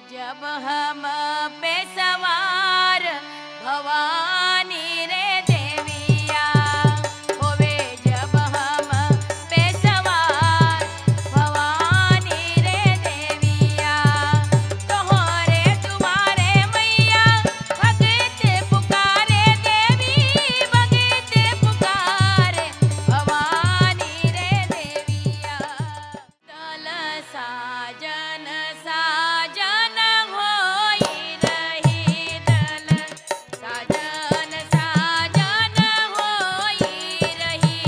जब हम पे सवार भवानी रे देविया होवे, जब हम पे सवार भवानी रे देविया, तोहरे तुम्हारे मैया भगत पुकारे देवी, भगत पुकारे भवानी रे देविया। दल साजन साजन होई रही, दल साजन साजन होई रही।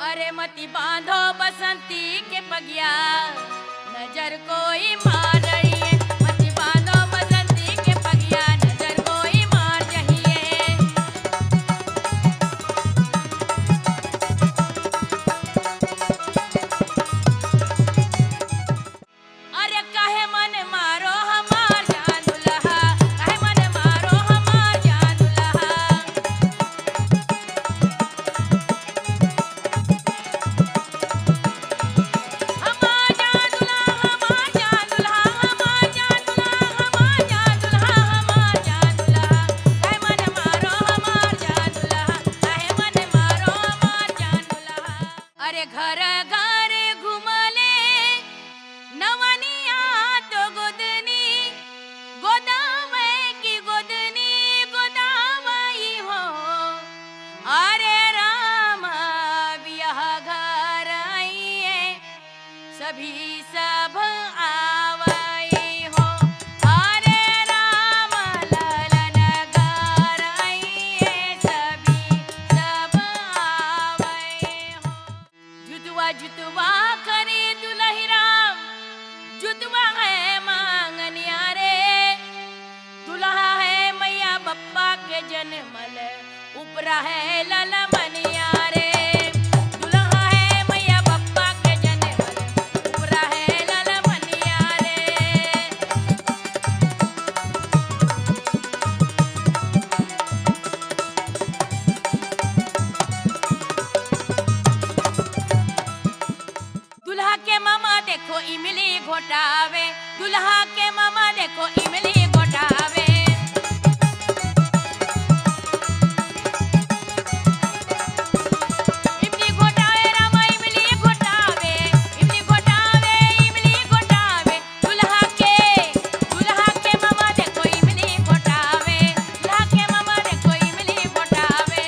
अरे मती बांधो बसंती के पगिया, नजर कोई मार रही है। मती बांधो बसंती के पगिया, नजर कोई मार रही है। अरे काहे मन मारो हमार जान दुल्हा, काहे मन मारो हमार जान दुल्हा। हमार जान दुल्हा, हमार जान दुल्हा, हमार जान दुल्हा, हमार जान दुल्हा, हमार जान दुल्हा। काहे मन मारो हमार जान दुल्हा, काहे मन मारो हमार जान दुल्हा। अरे घर घर घुमले नवनिया तो गोदनी, गोदावै की गोदनी गोदावई हो। अरे राम बियाह घर आइए, सभी सब आवई हो। अरे राम ललन घर आइए, सभी सब आवई हो। जुतवा जुतवा करे दुलही राम, जुतवा है मांगनिया रे। दुल्हा है मैया बप्पा के जनमल, उपरा है ललमनिया रे। दुल्हा है मैया बप्पा के जनमल, उपरा है ललमनिया रे। दुल्हा के मामा देखो इमली घोटावे, दुल्हा के मामा देखो इमली घोटावे। इमली घोटावे रामा इमली घोटावे, इमली घोटावे, इमली घोटावे। दुल्हा के मामा देखो इमली घोटावे, दुल्हा के मामा देखो इमली घोटावे।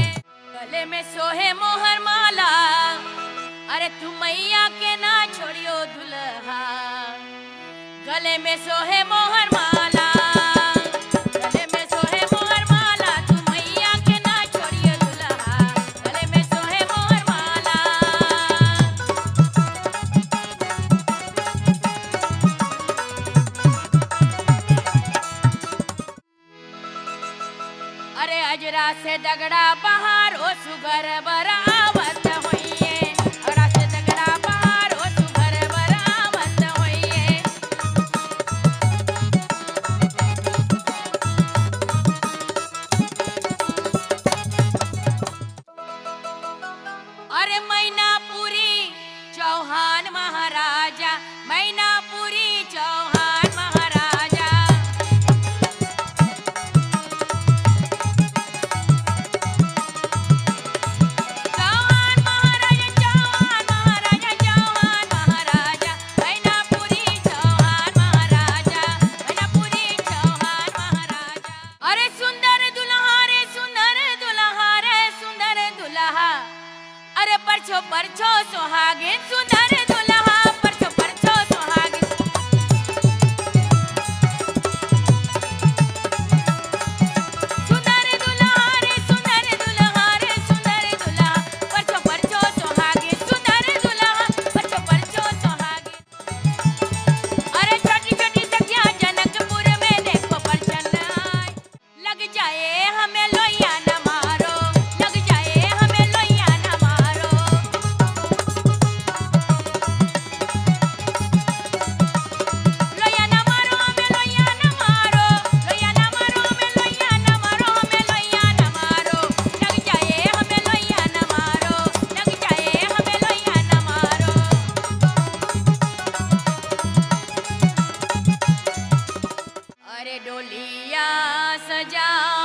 गले में सोहे मोहर माला, अरे तू मैया के ना छोड़ियो दुल्हा। गले में सोहे मोहर माला, गले में सोहे मोहर माला, तू मैया के ना छोड़ियो दुल्हा। गले में सोहे मोहर माला। अरे अजरा से दगड़ा बहार ओ सुगर बरावत होइए, अजरा से दगड़ा बहार ओ सुगर बरावत होइए। अरे मैनापुरी चौहान महाराजा, मैनापुरी चौहान महाराजा। चौहान महाराजा, चौहान महाराजा, चौहान महाराजा। मैनापुरी चौहान महाराजा, मैनापुरी चौहान महाराजा। अरे सुंदर दुल्हा रे सुंदर दुल्हा रे सुंदर दुल्हा। अरे परछो परछो सुहागिन सुंदर दुल्हा, परछो परछो सुहागिन। सुंदर दुल्हा रे सुंदर दुल्हा रे सुंदर दुल्हा, परछो परछो सुहागिन सुंदर दुल्हा, परछो परछो सुहागिन। अरे छोटी छोटी सखियां जनकपुर में देखो परछन आए। लग जाए हमें लोहिया न मारो, लग जाए हमें लोहिया न मारो। लोहिया न मारो हमें लोहिया न मारो, लोहिया न मारो हमें लोहिया न मारो। जा